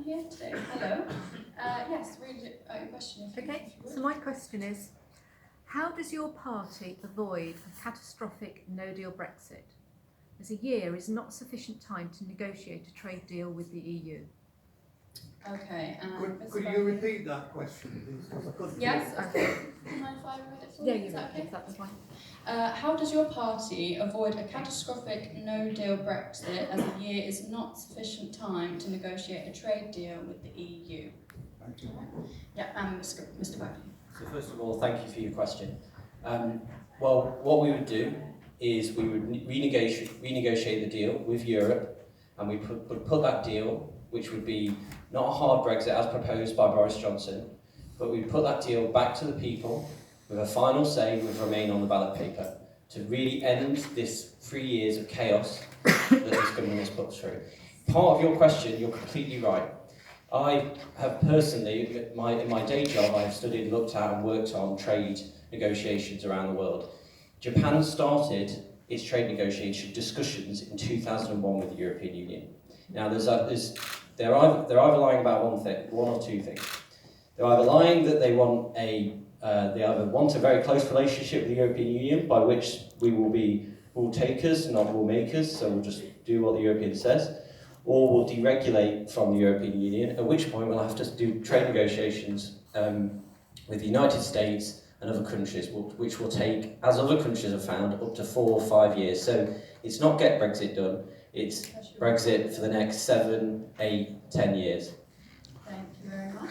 Here today. Hello. Yes, read your question. Okay, so my question is, how does your party avoid a catastrophic no-deal Brexit, as a year is not sufficient time to negotiate a trade deal with the EU? Okay. Could you repeat that question, please? 'Cause I couldn't Yes. hear it. Okay. Do you mind if I read it for Yeah, you? you Is read that okay? it, that's fine. How does your party avoid a catastrophic no-deal Brexit as a year is not sufficient time to negotiate a trade deal with the EU? Thank you. Yeah, Mr. Baggaley. So first of all, thank you for your question. Well, what we would do is we would renegotiate the deal with Europe, and we would put that deal, which would be not a hard Brexit as proposed by Boris Johnson, but we'd put that deal back to the people with a final say with Remain on the ballot paper to really end this 3 years of chaos that this government has put through. Part of your question, you're completely right. I have personally, in my day job, I've studied, looked at and worked on trade negotiations around the world. Japan started its trade negotiation discussions in 2001 with the European Union. Now they're either lying about one or two things. They're either lying that they either want a very close relationship with the European Union, by which we will be rule takers, not rule makers, so we'll just do what the European says, or we'll deregulate from the European Union, at which point we'll have to do trade negotiations with the United States and other countries, which will take, as other countries have found, up to 4 or 5 years. So it's not get Brexit done, it's Brexit for the next 7, 8, 10 years. Thank you very much.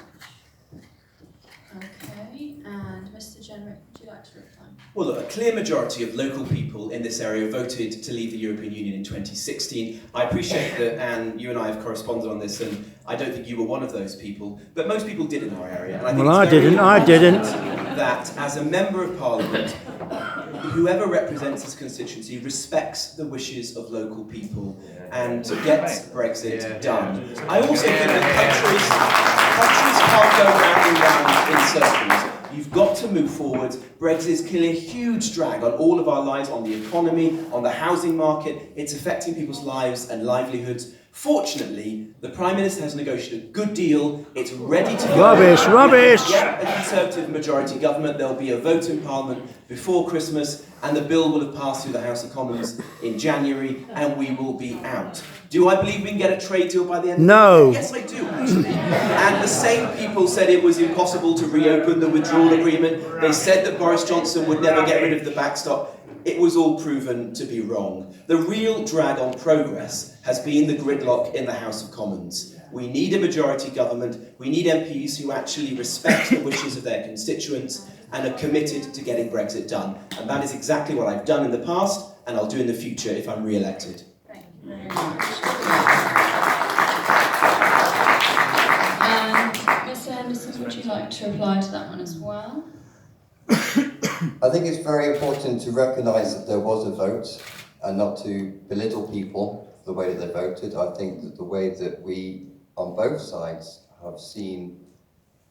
Okay, and Mr. Jenrick, would you like to reply? Well, look, a clear majority of local people in this area voted to leave the European Union in 2016. I appreciate that, Anne, you and I have corresponded on this, and I don't think you were one of those people, but most people did in our area. And I think Well, I didn't. That as a member of Parliament, whoever represents his constituency respects the wishes of local people and gets Brexit done. I also think that countries can't go round and round in circles. You've got to move forward. Brexit is killing a huge drag on all of our lives, on the economy, on the housing market. It's affecting people's lives and livelihoods. Fortunately, the Prime Minister has negotiated a good deal. It's ready to go. Rubbish! Get a Conservative majority government. There'll be a vote in Parliament before Christmas, and the bill will have passed through the House of Commons in January, and we will be out. Do I believe we can get a trade deal by the end of the year? Yes, I do, actually. And the same people said it was impossible to reopen the withdrawal agreement. They said that Boris Johnson would never get rid of the backstop. It was all proven to be wrong. The real drag on progress has been the gridlock in the House of Commons. We need a majority government. We need MPs who actually respect the wishes of their constituents and are committed to getting Brexit done. And that is exactly what I've done in the past, and I'll do in the future if I'm re-elected. Thank you very much. And Mr. Henderson, would you like to reply to that one as well? I think it's very important to recognise that there was a vote and not to belittle people for the way that they voted. I think that the way that we, on both sides, have seen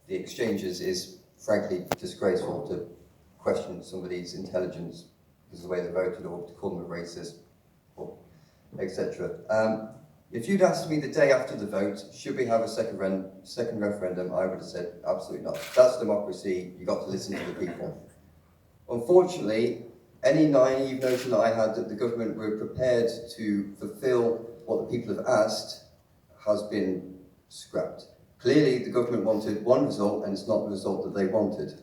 the exchanges is frankly disgraceful. To question somebody's intelligence because of the way they voted, or to call them a racist, or etc. If you'd asked me the day after the vote, should we have a second referendum, I would have said absolutely not. That's democracy. You've got to listen to the people. Unfortunately, any naive notion that I had that the government were prepared to fulfil what the people have asked has been scrapped. Clearly, the government wanted one result, and it's not the result that they wanted.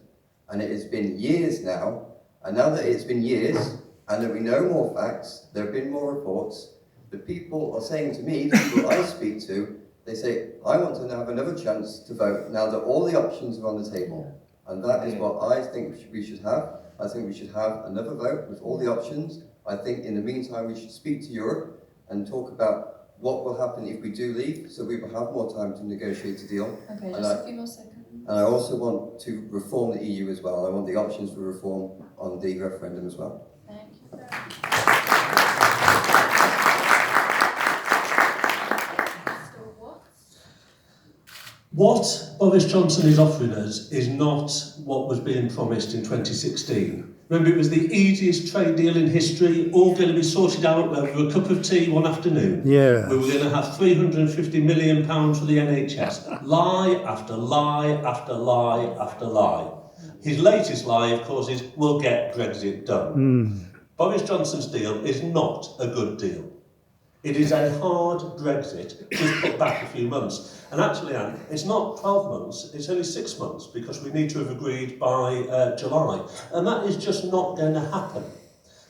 And it has been years now, and now that it's been years, and that we know more facts, there have been more reports, the people are saying to me, the people I speak to, they say, I want to have another chance to vote now that all the options are on the table. And that is what I think we should have. I think we should have another vote with all the options. I think in the meantime we should speak to Europe and talk about what will happen if we do leave, so we will have more time to negotiate a deal. Okay, just a few more seconds. And I also want to reform the EU as well. I want the options for reform on the referendum as well. Thank you very much. What Boris Johnson is offering us is not what was being promised in 2016. Remember, it was the easiest trade deal in history, all going to be sorted out over a cup of tea one afternoon. Yeah. We were going to have £350 million for the NHS. Lie after lie after lie after lie. His latest lie, of course, is we'll get Brexit done. Boris Johnson's deal is not a good deal. It is a hard Brexit, just put back a few months. And actually, Anne, it's not 12 months, it's only 6 months, because we need to have agreed by July. And that is just not going to happen.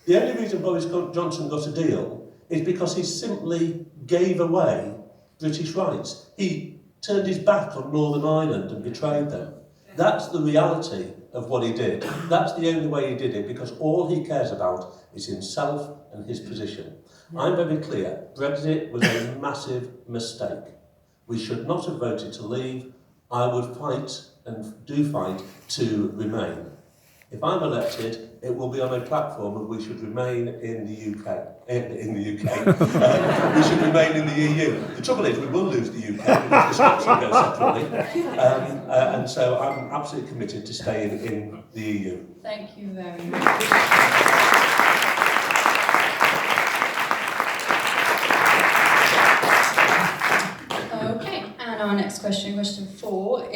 The only reason Boris Johnson got a deal is because he simply gave away British rights. He turned his back on Northern Ireland and betrayed them. That's the reality of what he did. That's the only way he did it, because all he cares about is himself and his position. I'm very clear, Brexit was a massive mistake. We should not have voted to leave. I would fight, and do fight, to remain. If I'm elected, it will be on a platform of we should remain in the UK. We should remain in the EU. The trouble is, we will lose the UK because the Scots will go separately. And so I'm absolutely committed to staying in the EU. Thank you very much. Okay, and our next question, question 4,